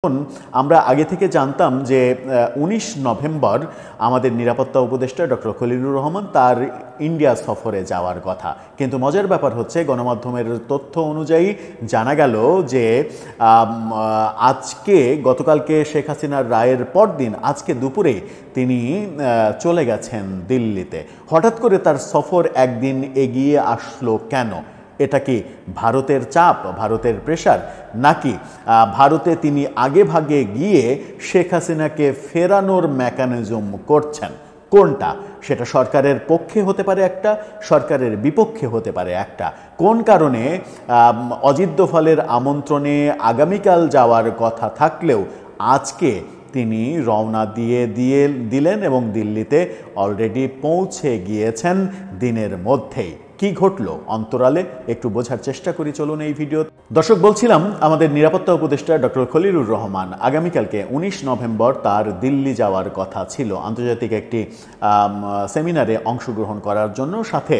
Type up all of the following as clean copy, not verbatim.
আমরা আগে থেকে জানতাম যে ১৯ নভেম্বর আমাদের নিরাপত্তা উপদেষ্টা ডক্টর খলিলুর রহমান তার ইন্ডিয়া সফরে যাওয়ার কথা, কিন্তু মজার ব্যাপার হচ্ছে গণমাধ্যমের তথ্য অনুযায়ী জানা গেল যে আজকে গতকালকে শেখ হাসিনার রায়ের পরদিন আজকে দুপুরে তিনি চলে গেছেন দিল্লিতে। হঠাৎ করে তার সফর একদিন এগিয়ে আসলো কেন? এটা কি ভারতের চাপ, ভারতের প্রেশার, নাকি ভারতে তিনি আগে ভাগে গিয়ে শেখ হাসিনাকে ফেরানোর মেকানিজম করছেন? কোনটা? সেটা সরকারের পক্ষে হতে পারে একটা, সরকারের বিপক্ষে হতে পারে একটা। কোন কারণে অজিত দোভালের আমন্ত্রণে আগামীকাল যাওয়ার কথা থাকলেও আজকে তিনি রওনা দিলেন এবং দিল্লিতে অলরেডি পৌঁছে গিয়েছেন দিনের মধ্যেই। কি ঘটলো অন্তরালে একটু বোঝার চেষ্টা করি, চলুন এই ভিডিও। দর্শক, বলছিলাম আমাদের নিরাপত্তা উপদেষ্টা ডক্টর খলিলুর রহমান আগামীকালকে ১৯ নভেম্বর তার দিল্লি যাওয়ার কথা ছিল আন্তর্জাতিক একটি সেমিনারে অংশগ্রহণ করার জন্য। সাথে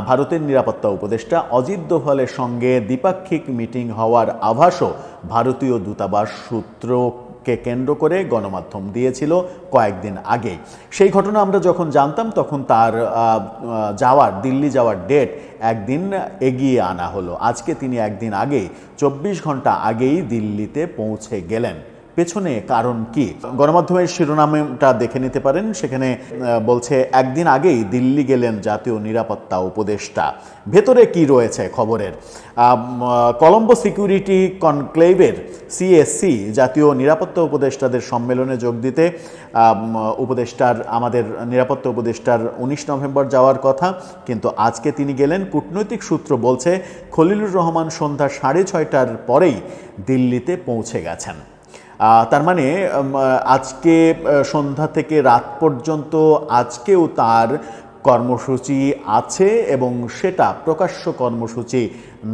ভারতের নিরাপত্তা উপদেষ্টা অজিত দোভালের সঙ্গে দ্বিপাক্ষিক মিটিং হওয়ার আভাসও ভারতীয় দূতাবাস সূত্র কে কেন্দ্র করে গণমাধ্যম দিয়েছিল কয়েকদিন আগে। সেই ঘটনা আমরা যখন জানতাম তখন তার দিল্লি যাওয়ার ডেট একদিন এগিয়ে আনা হলো। আজকে তিনি একদিন আগেই ২৪ ঘন্টা আগেই দিল্লিতে পৌঁছে গেলেন। পেছনে কারণ কি? গণমাধ্যমের শিরোনামটা দেখে নিতে পারেন, সেখানে বলছে একদিন আগেই দিল্লি গেলেন জাতীয় নিরাপত্তা উপদেষ্টা। ভেতরে কি রয়েছে খবরের? কলম্বো সিকিউরিটি কনক্লেভের সিএসসি জাতীয় নিরাপত্তা উপদেষ্টাদের সম্মেলনে যোগ দিতে আমাদের নিরাপত্তা উপদেষ্টার ১৯ নভেম্বর যাওয়ার কথা, কিন্তু আজকে তিনি গেলেন। কূটনৈতিক সূত্র বলছে খলিলুর রহমান সন্ধ্যা ৬:৩০টার পরেই দিল্লিতে পৌঁছে গেছেন। তার মানে আজকে সন্ধ্যা থেকে রাত পর্যন্ত আজকেও তার কর্মসূচি আছে, এবং সেটা প্রকাশ্য কর্মসূচি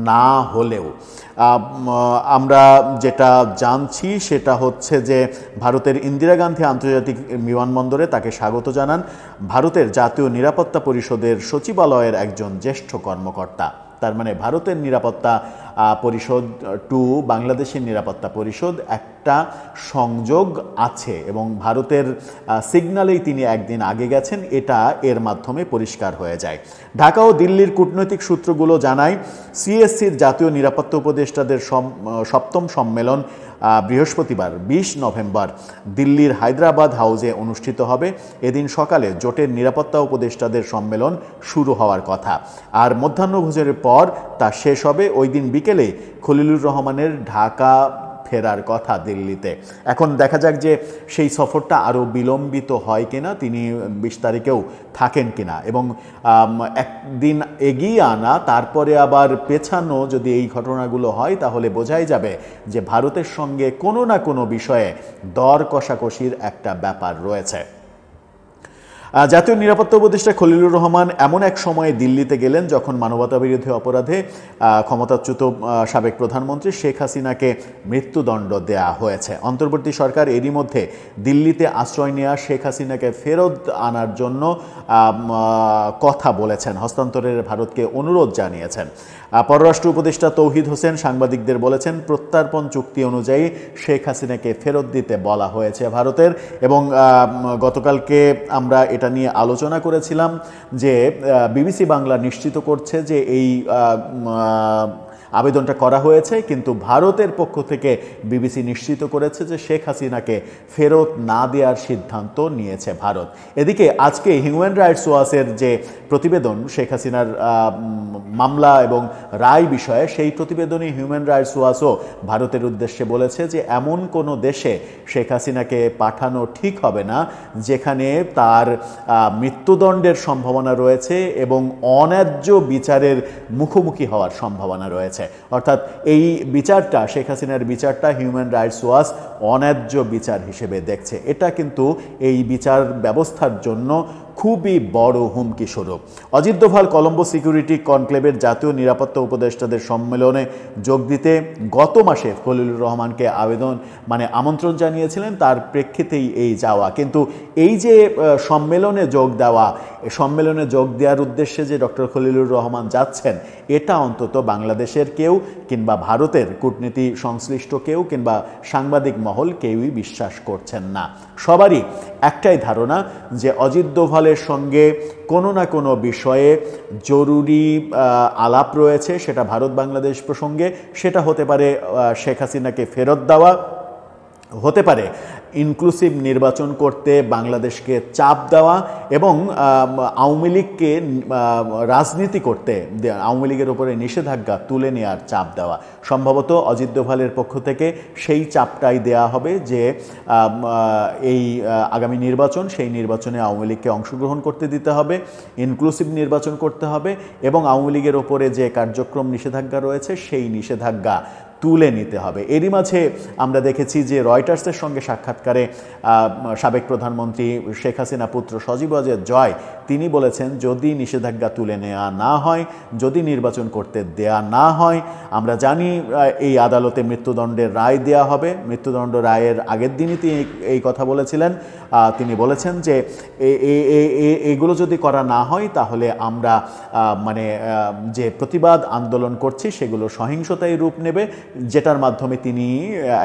না হলেও আমরা যেটা জানছি সেটা হচ্ছে যে ভারতের ইন্দিরা গান্ধী আন্তর্জাতিক বিমানবন্দরে তাকে স্বাগত জানান ভারতের জাতীয় নিরাপত্তা পরিষদের সচিবালয়ের একজন জ্যেষ্ঠ কর্মকর্তা। তার মানে ভারতের নিরাপত্তা পরিষদ টু বাংলাদেশের নিরাপত্তা পরিষদ একটা সংযোগ আছে, এবং ভারতের সিগন্যালেই তিনি একদিন আগে গেছেন, এটা এর মাধ্যমে পরিষ্কার হয়ে যায়। ঢাকা ও দিল্লির কূটনৈতিক সূত্রগুলো জানায় সিএসসির জাতীয় নিরাপত্তা উপদেষ্টাদের সপ্তম সম্মেলন বৃহস্পতিবার ২০ নভেম্বর দিল্লির হায়দ্রাবাদ হাউসে অনুষ্ঠিত হবে। এদিন সকালে জোটের নিরাপত্তা উপদেষ্টাদের সম্মেলন শুরু হওয়ার কথা, আর মধ্যাহ্নভোজনের পর তা শেষ হবে। ওই দিন বিকেলে খলিলুর রহমানের ঢাকা ফেরার কথা দিল্লিতে। এখন দেখা যাক যে সেই সফরটা আরও বিলম্বিত হয় কিনা, তিনি ২০ তারিখেও থাকেন কিনা, এবং একদিন এগিয়ে আনা তারপরে আবার পেছানো যদি এই ঘটনাগুলো হয় তাহলে বোঝাই যাবে যে ভারতের সঙ্গে কোনো না কোনো বিষয়ে দর কষাকষির একটা ব্যাপার রয়েছে। জাতীয় নিরাপত্তা উপদেষ্টা খলিলুর রহমান এমন এক সময়ে দিল্লিতে গেলেন যখন মানবতাবিরোধী অপরাধে ক্ষমতাচ্যুত সাবেক প্রধানমন্ত্রী শেখ হাসিনাকে মৃত্যুদণ্ড দেয়া হয়েছে। অন্তর্বর্তী সরকার এরই মধ্যে দিল্লিতে আশ্রয় নেওয়া শেখ হাসিনাকে ফেরত আনার জন্য কথা বলেছেন, হস্তান্তরের ভারতকে অনুরোধ জানিয়েছেন। পররাষ্ট্র উপদেষ্টা তৌহিদ হোসেন সাংবাদিকদের বলেছেন প্রত্যর্পণ চুক্তি অনুযায়ী শেখ হাসিনাকে ফেরত দিতে বলা হয়েছে ভারতের, এবং গতকালকে আমরা এটা নিয়ে আলোচনা করেছিলাম যে বিবিসি বাংলা নিশ্চিত করছে যে এই আবেদনটা করা হয়েছে, কিন্তু ভারতের পক্ষ থেকে বিবিসি নিশ্চিত করেছে যে শেখ হাসিনাকে ফেরত না দেওয়ার সিদ্ধান্ত নিয়েছে ভারত। এদিকে আজকে হিউম্যান রাইটস ওয়াচের যে প্রতিবেদন শেখ হাসিনার মামলা এবং রায় বিষয়ে, সেই প্রতিবেদনে হিউম্যান রাইটস ওয়াচও ভারতের উদ্দেশ্যে বলেছে যে এমন কোনো দেশে শেখ হাসিনাকে পাঠানো ঠিক হবে না যেখানে তার মৃত্যুদণ্ডের সম্ভাবনা রয়েছে এবং অন্যায্য বিচারের মুখোমুখি হওয়ার সম্ভাবনা রয়েছে। অর্থাৎ এই বিচারটা, শেখ হাসিনার বিচারটা হিউম্যান রাইটস ওয়াচ অন্যায্য বিচার হিসেবে দেখছে। এটা কিন্তু এই বিচার ব্যবস্থার জন্য খুবই বড় হুমকি স্বরূপ। অজিত দোভাল কলম্বো সিকিউরিটি কনক্লেভের জাতীয় নিরাপত্তা উপদেষ্টাদের সম্মেলনে যোগ দিতে গত মাসে খলিলুর রহমানকে আমন্ত্রণ জানিয়েছিলেন, তার প্রেক্ষিতেই এই যাওয়া। কিন্তু এই যে সম্মেলনে যোগ দেওয়ার উদ্দেশ্যে যে ডক্টর খলিলুর রহমান যাচ্ছেন, এটা অন্তত বাংলাদেশের কেউ কিংবা ভারতের কূটনীতি সংশ্লিষ্ট কেউ কিংবা সাংবাদিক মহল কেউই বিশ্বাস করছেন না। সবারই একটাই ধারণা যে অজিত দোভালের সঙ্গে কোনো না কোনো বিষয়ে জরুরি আলাপ রয়েছে, সেটা ভারত বাংলাদেশ প্রসঙ্গে, সেটা হতে পারে শেখ হাসিনাকে ফেরত দেওয়া, হতে পারে ইনক্লুসিভ নির্বাচন করতে বাংলাদেশকে চাপ দেওয়া, এবং আওয়ামী লীগকে রাজনীতি করতে আওয়ামী লীগের উপরে নিষেধাজ্ঞা তুলে নেওয়ার চাপ দেওয়া। সম্ভবত অজিত দোভালের পক্ষ থেকে সেই চাপটাই দেয়া হবে যে এই আগামী নির্বাচন, সেই নির্বাচনে আওয়ামী লীগকে অংশগ্রহণ করতে দিতে হবে, ইনক্লুসিভ নির্বাচন করতে হবে, এবং আওয়ামী লীগের ওপরে যে কার্যক্রম নিষেধাজ্ঞা রয়েছে সেই নিষেধাজ্ঞা তুলে নিতে হবে। এরই মাঝে আমরা দেখেছি যে রয়টার্সের সঙ্গে সাক্ষাৎকারে সাবেক প্রধানমন্ত্রী শেখ হাসিনা পুত্র সজীব ওয়াজেদ জয় তিনি বলেছেন, যদি নিষেধাজ্ঞা তুলে নেওয়া না হয়, যদি নির্বাচন করতে দেয়া না হয়, আমরা জানি এই আদালতে মৃত্যুদণ্ডের রায় দেয়া হবে। মৃত্যুদণ্ড রায়ের আগের দিনই তিনি এই কথা বলেছিলেন। তিনি বলেছেন যে এগুলো যদি করা না হয় তাহলে আমরা যে প্রতিবাদ আন্দোলন করছি সেগুলো সহিংসতায় রূপ নেবে, যেটার মাধ্যমে তিনি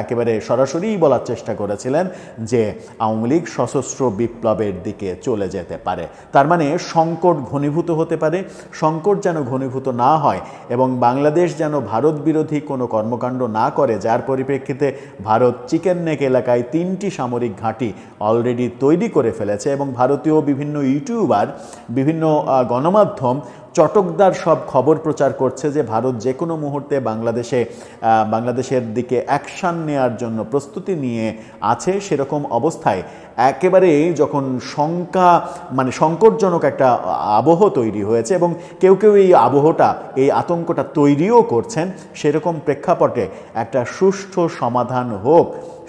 একেবারে সরাসরি বলার চেষ্টা করেছিলেন যে আওয়ামী লীগ সশস্ত্র বিপ্লবের দিকে চলে যেতে পারে। তার মানে সংকট ঘনীভূত হতে পারে। সংকট যেন ঘনীভূত না হয় এবং বাংলাদেশ যেন ভারত বিরোধী কোনো কর্মকাণ্ড না করে, যার পরিপ্রেক্ষিতে ভারত চিকেন নেক এলাকায় 3টি সামরিক ঘাঁটি অলরেডি তৈরি করে ফেলেছে, এবং ভারতীয় বিভিন্ন ইউটিউবার, বিভিন্ন গণমাধ্যম চটকদার সব খবর প্রচার করছে যে ভারত যে কোনো মুহূর্তে বাংলাদেশের দিকে অ্যাকশান নেওয়ার জন্য প্রস্তুতি নিয়ে আছে। সেরকম অবস্থায় একেবারে যখন সংকটজনক একটা আবহ তৈরি হয়েছে এবং কেউ কেউ এই আতঙ্কটা তৈরিও করছেন, সেরকম প্রেক্ষাপটে একটা সুষ্ঠু সমাধান হোক,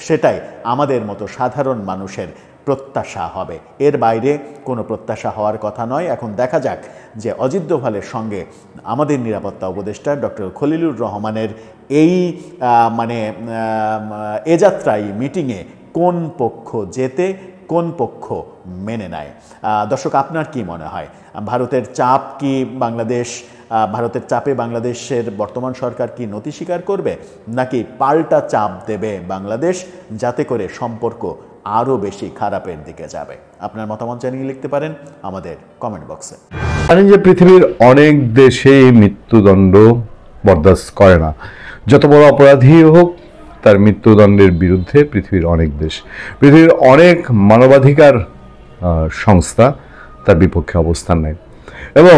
সেটাই আমাদের মতো সাধারণ মানুষের প্রত্যাশা হবে। এর বাইরে কোনো প্রত্যাশা হওয়ার কথা নয়। এখন দেখা যাক যে অজিত দোভালের সঙ্গে আমাদের নিরাপত্তা উপদেষ্টা ডক্টর খলিলুর রহমানের এই এ যাত্রায় মিটিংয়ে কোন পক্ষ জেতে, কোন পক্ষ মেনে নেয়। দর্শক, আপনার কি মনে হয়? ভারতের চাপে বাংলাদেশের বর্তমান সরকার কি নতি স্বীকার করবে, নাকি পাল্টা চাপ দেবে বাংলাদেশ, যাতে করে সম্পর্ক আরও বেশি খারাপের দিকে যাবে? আপনার মতামত জানিয়ে লিখতে পারেন আমাদের কমেন্ট বক্সে। জানেন যে পৃথিবীর অনেক দেশে মৃত্যুদণ্ড বরদাস্ত করে না। যত বড় অপরাধী হোক, তার মৃত্যুদণ্ডের বিরুদ্ধে পৃথিবীর অনেক মানবাধিকার সংস্থা তার বিপক্ষে অবস্থান নেয়, এবং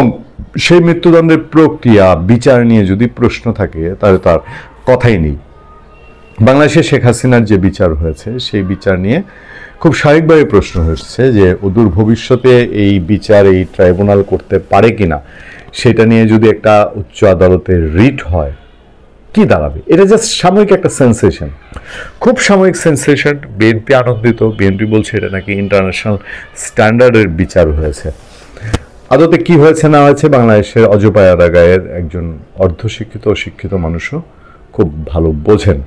সেই মৃত্যুদণ্ডের প্রক্রিয়া বিচার নিয়ে যদি প্রশ্ন থাকে তাহলে তার কথাই নেই। বাংলাদেশে শেখ হাসিনার যে বিচার হয়েছে সেই বিচার নিয়ে খুব স্বাভাবিকভাবে প্রশ্ন হচ্ছে যে অদূর ভবিষ্যতে এই বিচার, এই ট্রাইব্যুনাল করতে পারে কিনা, সেটা নিয়ে যদি একটা উচ্চ আদালতের রিট হয় কি দাঁড়াবে। এটা জাস্ট সাময়িক একটা সেন্সেশন, খুব সাময়িক সেন্সেশন। বিএনপি আনন্দিত, বিএনপি বলছে এটা নাকি ইন্টারন্যাশনাল স্ট্যান্ডার্ডের বিচার হয়েছে। আদতে কি হয়েছে না হয়েছে বাংলাদেশের অজপাড়াগাঁয়ের একজন অর্ধশিক্ষিত ও শিক্ষিত মানুষও খুব ভালো বোঝেন।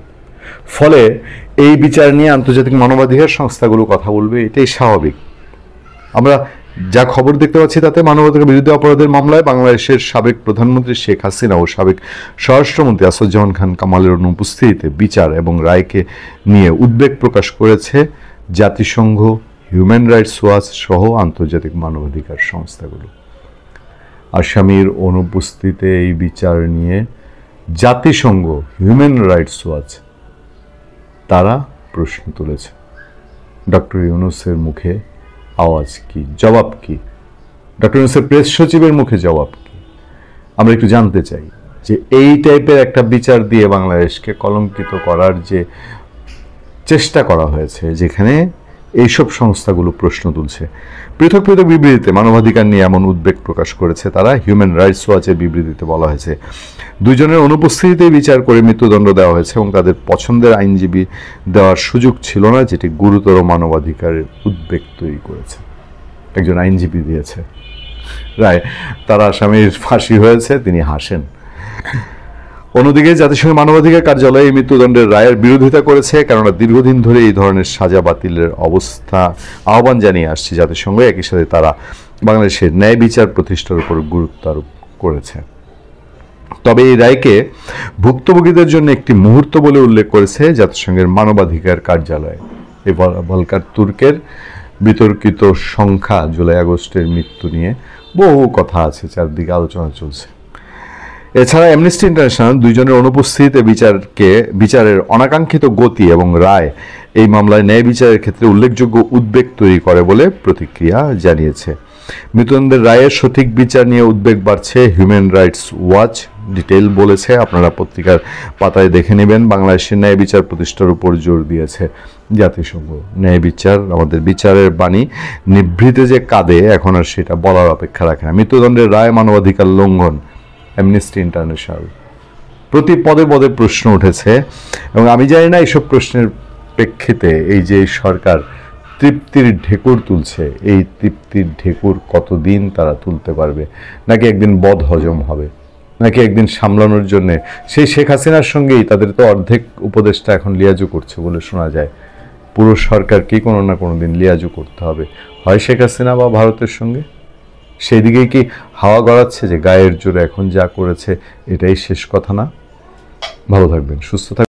ফলে এই বিচার নিয়ে আন্তর্জাতিক মানবাধিকার সংস্থাগুলো কথা বলবে, এটাই স্বাভাবিক। আমরা যা খবর দেখতে পাচ্ছি তাতে মানবাধিকার বিরুদ্ধে অপরাধের মামলায় বাংলাদেশের সাবেক প্রধানমন্ত্রী শেখ হাসিনা ও সাবেক স্বরাষ্ট্রমন্ত্রী আসাদুজ্জামান খান কামালের অনুপস্থিতিতে বিচার এবং রায়কে নিয়ে উদ্বেগ প্রকাশ করেছে জাতিসংঘ, হিউম্যান রাইটস ওয়াচ সহ আন্তর্জাতিক মানবাধিকার সংস্থাগুলো। আসামির অনুপস্থিতিতে এই বিচার নিয়ে জাতিসংঘ, হিউম্যান রাইটস ওয়াচ তারা প্রশ্ন তুলেছে। ডক্টর ইউনূসের মুখে আওয়াজ কি, জবাব কি? ডক্টর ইউনূসের প্রেস সচিবের মুখে জবাব কি? আমরা একটু জানতে চাই যে এই টাইপের একটা বিচার দিয়ে বাংলাদেশকে কলঙ্কিত করার যে চেষ্টা করা হয়েছে, যেখানে এইসব সংস্থাগুলো প্রশ্ন তুলছে। পৃথক পৃথক বিবৃতিতে মানবাধিকার নিয়ে এমন উদ্বেগ প্রকাশ করেছে তারা। হিউম্যান রাইটস ওয়াচের বিবৃতিতে বলা হয়েছে, দুইজনের অনুপস্থিতিতে বিচার করে মৃত্যুদণ্ড দেওয়া হয়েছে এবং তাদের পছন্দের আইনজীবী দেওয়ার সুযোগ ছিল না, যেটি গুরুতর মানবাধিকারের উদ্বেগ তৈরি করেছে। একজন আইনজীবী দিয়েছে রায়। তার আসামির ফাঁসি হয়েছে, তিনি হাসেন। অন্যদিকে জাতিসংঘের মানবাধিকার কার্যালয় এই মৃত্যুদণ্ডের রায়ের বিরোধিতা করেছে, কেননা দীর্ঘদিন ধরে এই ধরনের সাজা বাতিলের অবস্থা আহ্বান জানিয়ে আসছে জাতিসংঘ। একই সাথে তারা বাংলাদেশের ন্যায় বিচার প্রতিষ্ঠার উপর গুরুত্ব আরোপ করেছে। তবে এই রায়কে ভুক্তভোগীদের জন্য একটি মুহূর্ত বলে উল্লেখ করেছে জাতিসংঘের মানবাধিকার কার্যালয়। এই ভলকার তুর্কের বিতর্কিত সংখ্যা জুলাই আগস্টের মৃত্যু নিয়ে বহু কথা আছে, চারদিকে আলোচনা চলছে। এছাড়া অ্যামনেস্টি ইন্টারন্যাশনাল দুইজনের অনুপস্থিতিতে বিচারের অনাকাঙ্ক্ষিত গতি এবং রায় এই মামলায় ন্যায় বিচারের ক্ষেত্রে উল্লেখযোগ্য উদ্বেগ তৈরি করে বলে প্রতিক্রিয়া জানিয়েছে। মৃত্যুদণ্ডের রায়ের সঠিক বিচার নিয়ে উদ্বেগ বাড়ছে হিউম্যান রাইটস ওয়াচ ডিটেল বলেছে, আপনারা পত্রিকার পাতায় দেখে নেবেন। বাংলাদেশের ন্যায় বিচার প্রতিষ্ঠার উপর জোর দিয়েছে জাতিসংঘ। ন্যায় বিচার, আমাদের বিচারের বাণী নিভৃতে যে কাঁদে, এখন আর সেটা বলার অপেক্ষা রাখে না। মৃত্যুদণ্ডের রায় মানবাধিকার লঙ্ঘন, অ্যামনেস্টি ইন্টারন্যাশনাল। প্রতি পদে পদে প্রশ্ন উঠেছে এবং আমি জানি না এইসব প্রশ্নের প্রেক্ষিতে এই যে সরকার তৃপ্তির ঢেকুর তুলছে, এই তৃপ্তির ঢেকুর কতদিন তারা তুলতে পারবে, নাকি একদিন বদ হজম হবে, নাকি একদিন সামলানোর জন্য সেই শেখ হাসিনার সঙ্গেই তাদের তো অর্ধেক উপদেষ্টা এখন লিয়াজু করছে বলে শোনা যায়। পুরো সরকারকেই কোনো না কোনো দিন লিয়াজু করতে হবে, হয় শেখ হাসিনা বা ভারতের সঙ্গে। সেই দিকেই কি হাওয়া গড়াচ্ছে যে গায়ের জোরে এখন যা করেছে এটাই শেষ কথা না? ভালো থাকবেন, সুস্থ থাকবেন।